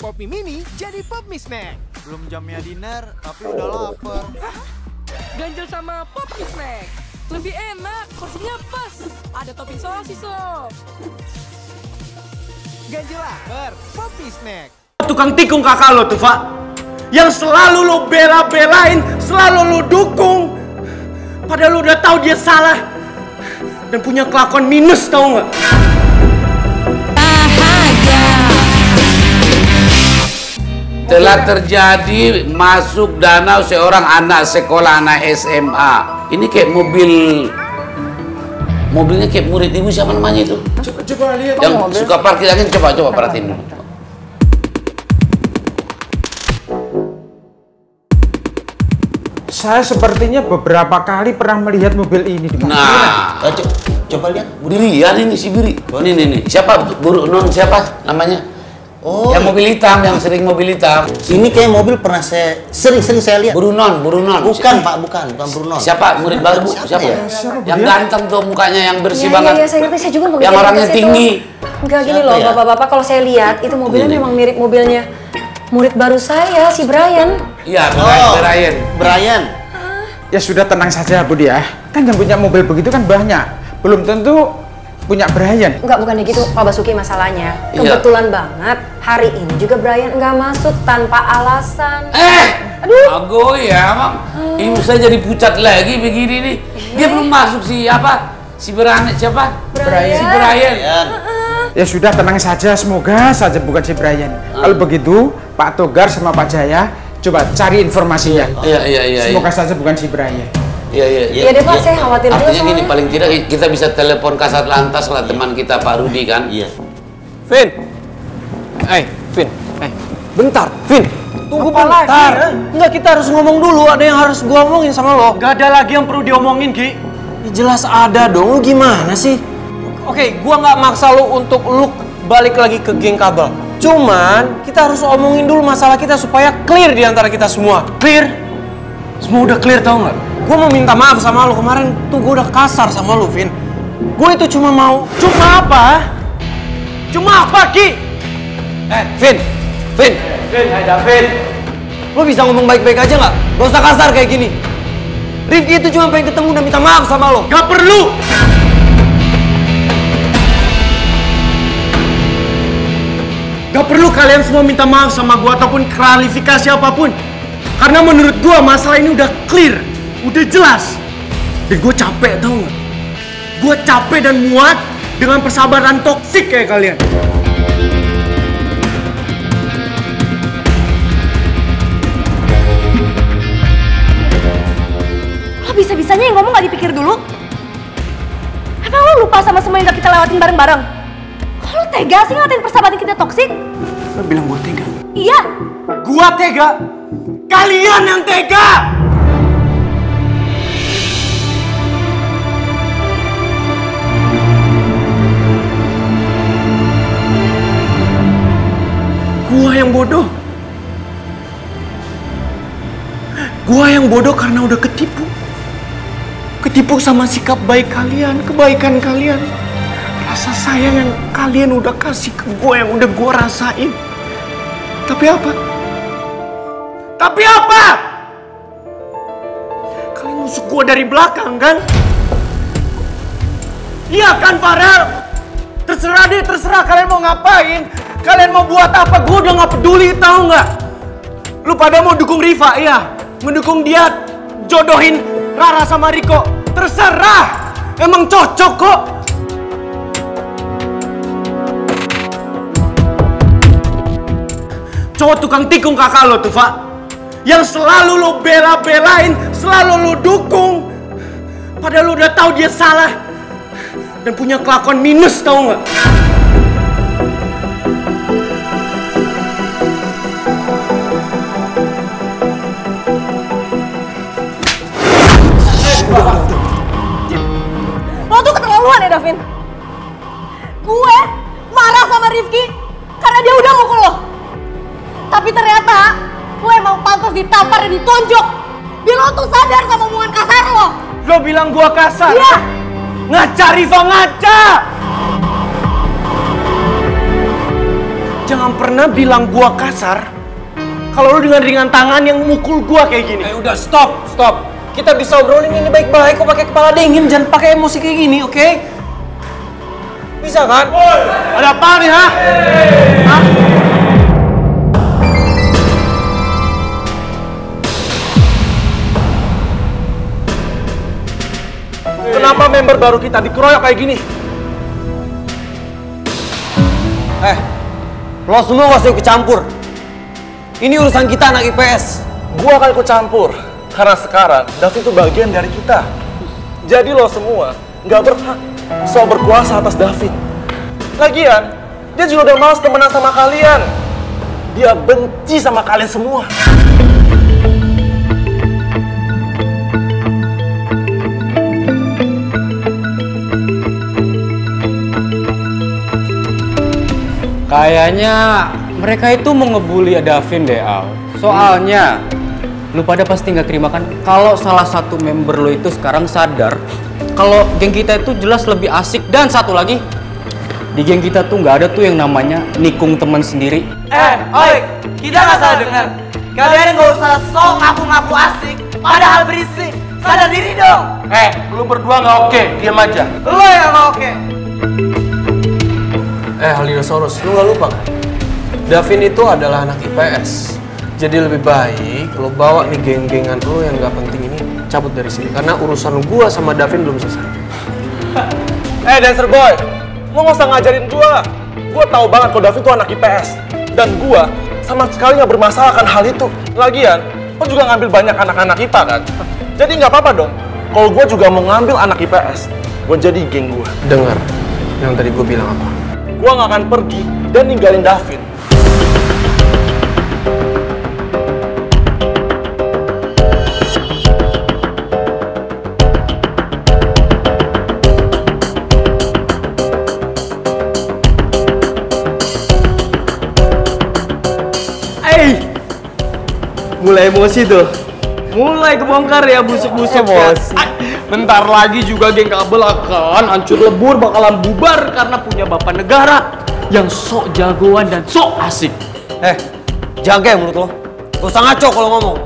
Pop Mie Mini jadi Pop Mie Snack. Belum jamnya dinner, tapi udah lapar. Ganjel sama Pop Mie Snack. Lebih enak, porsinya pas. Ada topping sosis loh. Ganjel lapar, Pop Mie Snack. Tukang tikung kakak lo tuh, Pak. Yang selalu lo bela-belain, selalu lo dukung. Padahal lo udah tahu dia salah. Dan punya kelakuan minus, tau nggak? Telah terjadi masuk danau seorang anak sekolah, anak SMA. Ini kayak mobilnya kayak murid ibu, siapa namanya itu? Coba lihat. Yang suka parkir angin, coba perhatiin dulu. Saya sepertinya beberapa kali pernah melihat mobil ini di Nah, Coba lihat. Birian ini si Biri. Nih. Siapa? Buru Non siapa namanya? Oh, yang mobil hitam, yang sering mobil hitam. ini kayak mobil pernah sering saya lihat. Burunon. Bukan Pak, bukan Brunon. Siapa murid baru? Siapa? ya? Yang ganteng tuh mukanya, yang bersih Iya, banget. Iya, saya ngerti, saya juga mau yang orangnya tinggi. Enggak gini Siapa loh, ya? bapak-bapak, kalau saya lihat itu mobilnya memang mirip mobilnya murid baru saya, si Brian. Iya, Brian. Ya sudah, tenang saja Budi ya. Kan yang punya mobil begitu kan banyak. Belum tentu punya Brian. Enggak, bukannya gitu Pak Basuki masalahnya. Iya. Kebetulan banget hari ini juga Brian enggak masuk tanpa alasan. Aduh. Ago ya, Mang. Ibu saya jadi pucat lagi begini nih. Dia belum masuk si Brian siapa? Brian. Si Brian. Ya sudah, tenang saja, semoga saja bukan si Brian. Kalau begitu Pak Togar sama Pak Jaya coba cari informasinya. Iya. Semoga saja bukan si Brian. Iya deh Pak, saya khawatir juga Artinya gini, soalnya. paling tidak kita bisa telepon Kasat Lantas lah, teman kita Pak Rudi kan. Iya. Vin, Vin, bentar, Vin, tunggu bentar. Enggak, kita harus ngomong dulu. Ada yang harus gua omongin sama lo. Gak ada lagi yang perlu diomongin, Ki. Ya, jelas ada dong. Lu gimana sih? Oke, gua nggak maksa lu untuk lu balik lagi ke geng kabel. Cuman kita harus omongin dulu masalah kita supaya clear di antara kita semua. Clear? Semua udah clear, tau nggak? Gua mau minta maaf sama lu, kemarin tuh gua udah kasar sama lu, Vin. Gue itu cuma mau... Cuma apa? Cuma apa, Ki? Vin, ada Vin. Lu bisa ngomong baik-baik aja nggak? Gak usah kasar kayak gini. Rifki itu cuma pengen ketemu dan minta maaf sama lo. Gak perlu! Gak perlu kalian semua minta maaf sama gua ataupun klarifikasi apapun. Karena menurut gua masalah ini udah clear, udah jelas. Dan gua capek, tau gak? Gua capek dan muak dengan persahabatan toksik kayak kalian. Lo bisa-bisanya yang ngomong gak dipikir dulu? Emang lo lupa sama semua yang udah kita lewatin bareng-bareng? Kok lo tega sih ngatain persahabatan kita toksik? Lo bilang gua tega? Iya. Gua tega? Kalian yang tega! Gua yang bodoh. Gua yang bodoh karena udah ketipu. Ketipu sama sikap baik kalian, kebaikan kalian. Rasa sayang yang kalian udah kasih ke gua, yang udah gua rasain. Tapi apa? Kalian nusuk gua dari belakang, kan? Iya kan, Farel? Terserah deh, terserah kalian mau ngapain. Kalian mau buat apa, gue udah gak peduli, tahu nggak? Lu pada mau dukung Riva, ya? Mendukung dia jodohin Rara sama Riko. Terserah! Emang cocok kok! Cowok tukang tikung kakak lo tuh, Pak. Yang selalu lo bela-belain, selalu lo dukung. Padahal lo udah tahu dia salah. Dan punya kelakuan minus, tahu nggak? Lo tuh keterlaluan ya, Davin. Gue marah sama Rifki karena dia udah mukul lo. Tapi ternyata lo emang pantas ditampar dan ditonjok. Biar lo tuh sadar sama omongan kasar lo. Lo bilang gua kasar? Iya. Ngaca, Riva, ngaca! Jangan pernah bilang gua kasar kalau lu dengan ringan tangan yang mukul gua kayak gini. Udah stop. Kita bisa obrolin ini baik-baik kok pakai kepala dingin, jangan pakai emosi kayak gini, oke? Bisa kan? Ada apa nih, ha? Hah? Kenapa member baru kita dikeroyok kayak gini? Lo semua gak usah ikut campur. Ini urusan kita anak IPS. Gua akan ikut campur karena sekarang Davin itu bagian dari kita. Jadi lo semua nggak berhak soal berkuasa atas Davin. Lagian, dia juga udah malas temenan sama kalian. Dia benci sama kalian semua. Kayaknya mereka itu mau ngebully Davin deh, Al. Soalnya lu pada pasti nggak terima kan kalau salah satu member lo itu sekarang sadar kalau geng kita itu jelas lebih asik. Dan satu lagi, di geng kita tuh nggak ada tuh yang namanya nikung teman sendiri. Oi, kita nggak salah dengar. Kalian nggak usah sok ngaku-ngaku asik, padahal berisik. Sadar diri dong. Lu berdua nggak oke, diam aja. Lo yang nggak oke. Halinosaurus, lu nggak lupa kan? Davin itu adalah anak IPS. Jadi lebih baik lo bawa nih geng-gengan lo yang nggak penting ini cabut dari sini. Karena urusan gua sama Davin belum selesai. Dancer boy, lo nggak usah ngajarin gua. Gua tahu banget kalau Davin itu anak IPS. Dan gua sama sekali nggak bermasalahkan hal itu. Lagian, lo juga ngambil banyak anak-anak IPA kan? Jadi nggak apa-apa dong. Kalau gua juga mau ngambil anak IPS, gua jadi geng gua. Dengar yang tadi gua bilang apa? Gua nggak akan pergi dan ninggalin Davin. Mulai emosi tuh. Mulai kebongkar ya busuk-busuk emosi. Bentar lagi juga geng kabel akan hancur lebur, bakalan bubar karena punya bapak negara yang sok jagoan dan sok asik. Jaga ya mulut lo. Gak usah ngaco kalau ngomong.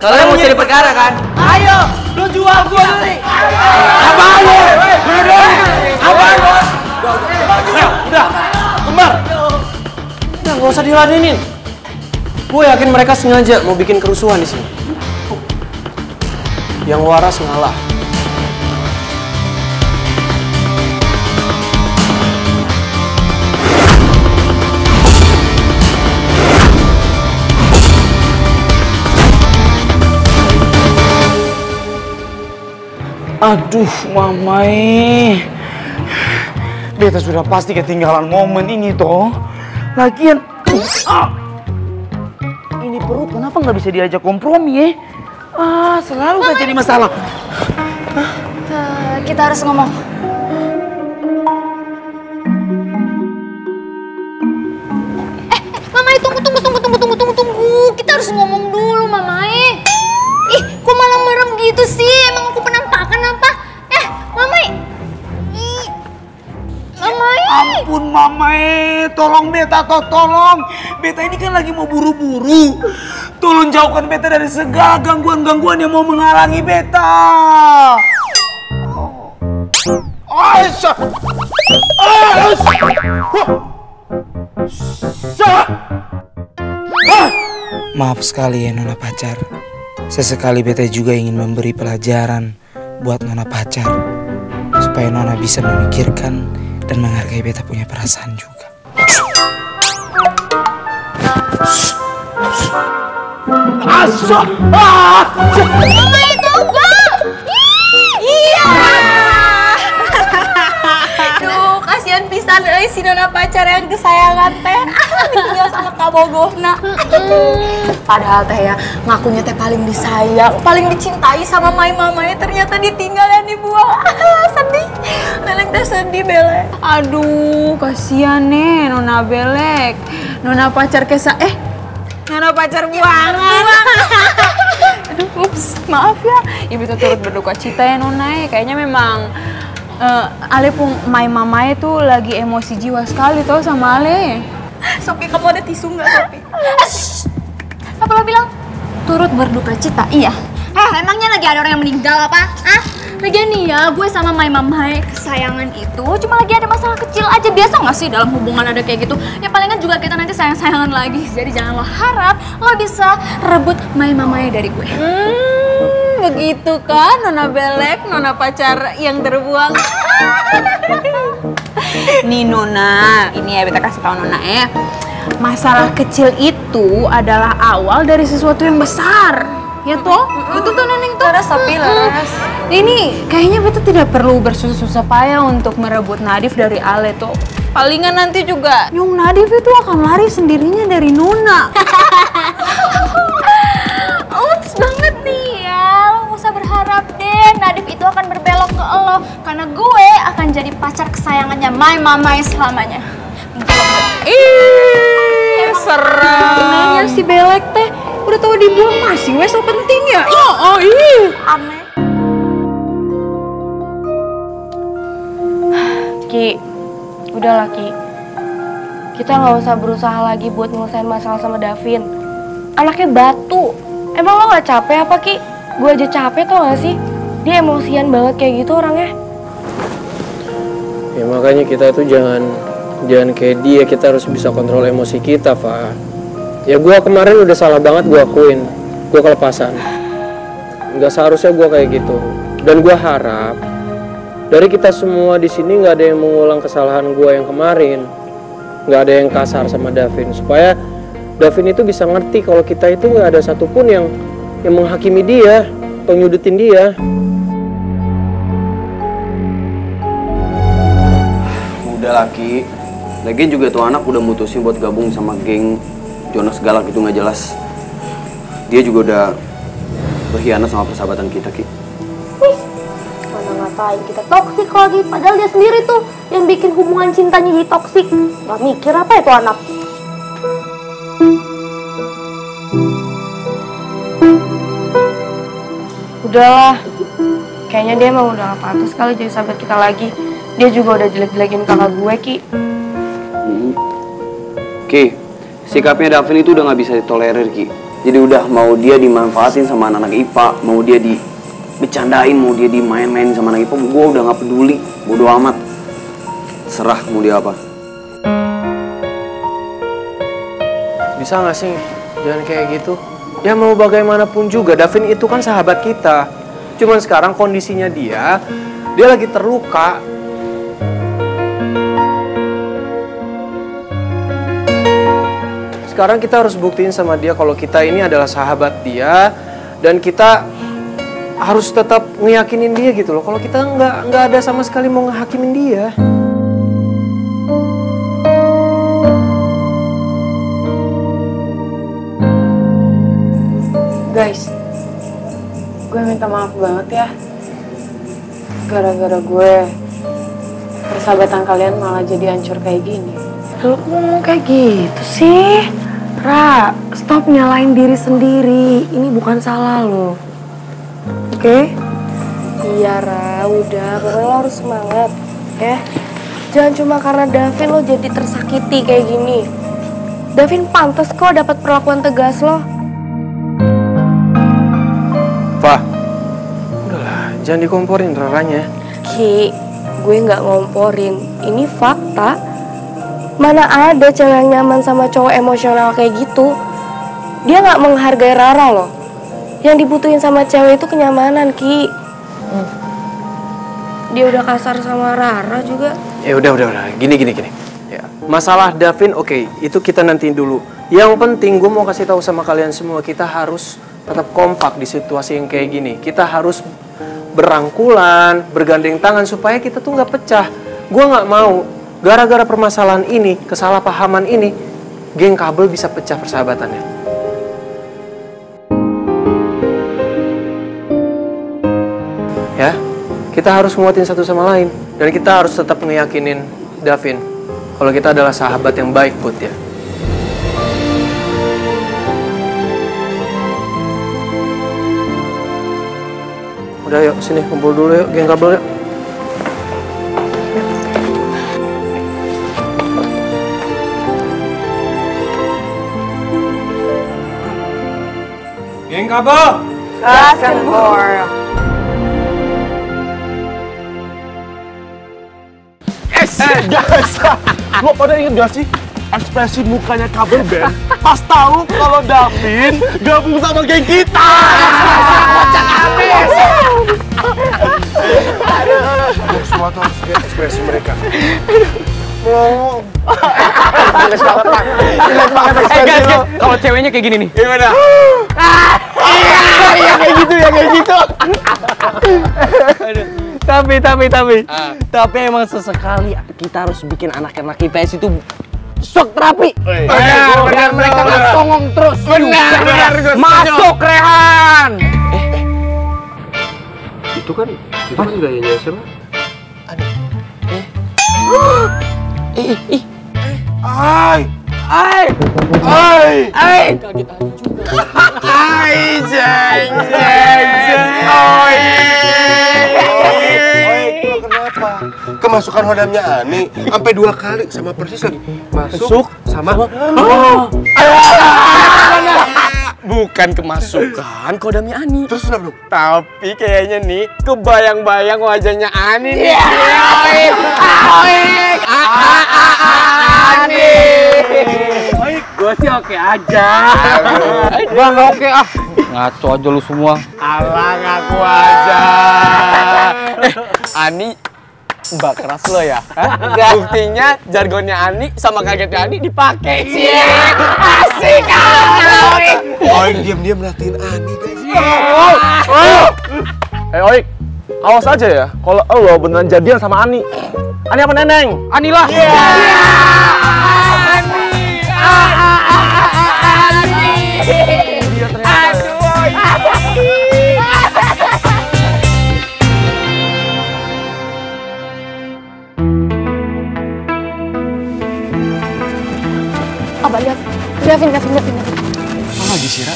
Kalian mau cari perkara kan? Ayo, lo jual gua beli. Apaan lo? Apaan lo? Udah, kembar. Udah, nggak usah diladenin. Gue yakin mereka sengaja mau bikin kerusuhan di sini. Yang waras ngalah. Aduh, Mamai. Beta sudah pasti ketinggalan momen ini toh. Lagian, ini perut kenapa nggak bisa diajak kompromi ya? Selalu saja jadi masalah. Kita harus ngomong. Mamai, tunggu. Kita harus ngomong dulu, Mamai. Ih, kok malah merem gitu sih? Emang aku penampakan apa? Mamai. Mamai. Ampun, Mamai. Tolong Beta, tolong. Beta ini kan lagi mau buru-buru. Tolong jauhkan Beta dari segala gangguan-gangguan yang mau menghalangi Beta. Maaf sekali ya Nona pacar. Sesekali Beta juga ingin memberi pelajaran buat Nona pacar. Supaya Nona bisa memikirkan dan menghargai Beta punya perasaan juga. Mamai tau gak? Iya. Duh, kasihan pisan si Nona pacar yang kesayangan teh. Ditinggal sama Kak Bogofna. Padahal teh ya, ngakunya teh paling disayang, paling dicintai sama mamai, ternyata ditinggal dan dibuang. Sedih. Belek teh sedih, Belek. Aduh, kasihan nih Nona Belek. Nona pacar Nona pacar buangan. Aduh, ups, maaf ya. Ibu tuh turut berduka cita ya Nona. Kayaknya memang Ale pun mamai tuh lagi emosi jiwa sekali tuh sama Ale. Sopi, kamu ada tisu nggak, Sopi? Apa lo bilang? Turut berduka cita, iya. Emangnya lagi ada orang yang meninggal apa? Lagian nih ya, gue sama Mamai kesayangan itu cuma lagi ada masalah kecil aja. Biasa nggak sih dalam hubungan ada kayak gitu? Ya palingan juga kita nanti sayang-sayangan lagi. Jadi jangan lo harap lo bisa rebut Mamai dari gue. Begitu kan, Nona Belek, Nona pacar yang terbuang. Nih Nona, ini ya beta kasih tahu Nona ya. Masalah kecil itu adalah awal dari sesuatu yang besar. Ya toh? Betul tuh Neneng tuh? Laras, Sopi, laras. Ini kayaknya beta tidak perlu bersusah payah untuk merebut Nadif dari Ale tuh. Palingan nanti juga Nyung Nadif itu akan lari sendirinya dari Nona. Uts banget nih ya, lo gak usah berharap deh Nadif itu akan berbelok ke lo. Karena gue akan jadi pacar kesayangannya Mamai selamanya. Ih, serem. Nanya si Belek teh, udah tahu dibuang masih wes so penting ya? Aneh. Ki, udahlah Ki. Kita nggak usah berusaha lagi buat nyelesain masalah sama Davin. Anaknya batu. Emang lo nggak capek apa Ki? Gue aja capek tau gak sih? Dia emosian banget kayak gitu orangnya. Ya makanya kita tuh jangan kayak dia, kita harus bisa kontrol emosi kita, Fa. Ya gue kemarin udah salah banget, gue akuin. Gue kelepasan. Nggak seharusnya gue kayak gitu. Dan gue harap dari kita semua di sini nggak ada yang mengulang kesalahan gue yang kemarin. Nggak ada yang kasar sama Davin. Supaya Davin itu bisa ngerti kalau kita itu nggak ada satupun yang menghakimi dia atau nyudutin dia. Udah laki, lagian juga tuh anak udah mutusin buat gabung sama geng Jonas Galak itu nggak jelas. Dia juga udah berkhianat sama persahabatan kita, Ki. Mana ngatain kita toksik lagi, padahal dia sendiri tuh yang bikin hubungan cintanya jadi toksik. Gak mikir apa itu anak. Udahlah, kayaknya dia emang udah gak pantas kali jadi sahabat kita lagi. Dia juga udah jelek-jelekin kakak gue, Ki. Ki, sikapnya Davin itu udah gak bisa ditolerir, Ki. Jadi udah mau dia dimanfaatin sama anak-anak IPA, mau dia dibecandain, mau dia dimain-main sama anak IPA, gue udah gak peduli, bodo amat. Serah mau dia apa. Bisa gak sih? Jangan kayak gitu. Ya mau bagaimanapun juga, Davin itu kan sahabat kita. Cuman sekarang kondisinya dia lagi terluka. Sekarang kita harus buktiin sama dia kalau kita ini adalah sahabat dia. Dan kita harus tetap ngeyakinin dia gitu loh. Kalau kita nggak ada sama sekali mau ngehakimin dia. Guys, gue minta maaf banget ya. Gara-gara gue, persahabatan kalian malah jadi hancur kayak gini. Lu ngomong kayak gitu sih? Ra, stop nyalain diri sendiri. Ini bukan salah lo. Oke? Iya, Ra, udah. Pokoknya lo harus semangat, ya. Jangan cuma karena Davin lo jadi tersakiti kayak gini. Davin pantas kok dapat perlakuan tegas lo. Fah, udahlah, jangan dikomporin Raranya. Ki, gue nggak ngomporin. Ini fakta. Mana ada cewek yang nyaman sama cowok emosional kayak gitu. Dia nggak menghargai Rara loh. Yang dibutuhin sama cewek itu kenyamanan, Ki. Dia udah kasar sama Rara juga. Ya udah. Gini. Ya, masalah Davin, oke, itu kita nantiin dulu. Yang penting gue mau kasih tahu sama kalian semua, kita harus tetap kompak di situasi yang kayak gini. Kita harus berangkulan, bergandeng tangan supaya kita tuh nggak pecah. Gue nggak mau gara-gara permasalahan ini, kesalahpahaman ini, geng kabel bisa pecah persahabatannya. Ya, kita harus nguatin satu sama lain. Dan kita harus tetap ngeyakinin Davin kalau kita adalah sahabat yang baik buat dia. Udah yuk, sini kumpul dulu yuk, geng kabel yuk. Geng kabel. Gaskenborg. Guys, lo pada inget gak sih ekspresi mukanya kabel band pas tahu kalau Davin gabung sama geng kita? Kocak abis. Semua tuh harus lihat ekspresi mereka. Melongo. Jelek banget, Pak. Jelek banget ekspresi lo. Kalau ceweknya kayak gini nih. Gimana? Iya kayak gitu ya, kayak gitu. Tapi emang sesekali kita harus bikin anak-anak IPS itu shock terapi. Biar mereka nggak songong terus. Benar. Masuk Rehan. Itu kan gayanya siapa? Kemasukan hodamnya Ani sampai 2 kali sama persis lagi. Masuk sama Bukan kemasukan kodamnya Ani. Terus kenapa dong? Tapi kayaknya nih kebayang-bayang wajahnya Ani nih. Ani. Gue sih oke aja. Gua nggak oke ah. Ngaco aja lu semua. Alah ngaku aja. Ani mbak keras lo ya? Buktinya jargonnya Ani sama kagetnya Ani dipakai sih. Asik kali. Oik diam-diam merhatiin Ani guys. Oik, awas aja ya kalau lo beneran jadian sama Ani. Ani apa Neneng? Ani lah. Abah, Davin. Apa lagi sih, Ra?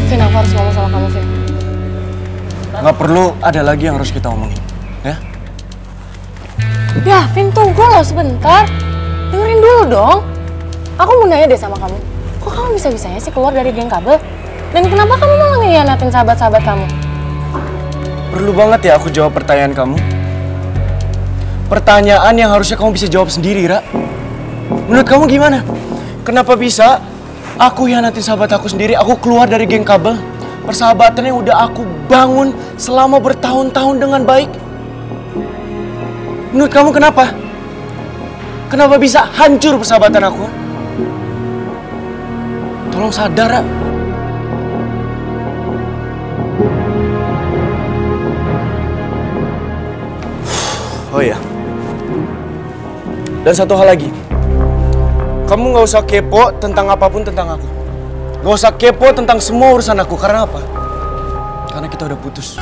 Vin, aku harus ngomong sama kamu, Vin. Nggak perlu ada lagi yang harus kita omongin, ya? Davin, tunggu loh sebentar. Dengerin dulu dong. Aku mau nanya deh sama kamu. Kok kamu bisa-bisanya sih keluar dari geng kabel? Dan kenapa kamu malah ngehianatin sahabat-sahabat kamu? Perlu banget ya aku jawab pertanyaan kamu? Pertanyaan yang harusnya kamu bisa jawab sendiri, Ra. Menurut kamu gimana? Kenapa bisa aku hianatin sahabat aku sendiri, aku keluar dari geng kabel? Persahabatan yang udah aku bangun selama bertahun-tahun dengan baik. Menurut kamu kenapa? Kenapa bisa hancur persahabatan aku? Tolong sadar, Ra. Oh iya. Dan satu hal lagi. Kamu nggak usah kepo tentang apapun tentang aku. Nggak usah kepo tentang semua urusan aku. Karena apa? Karena kita udah putus.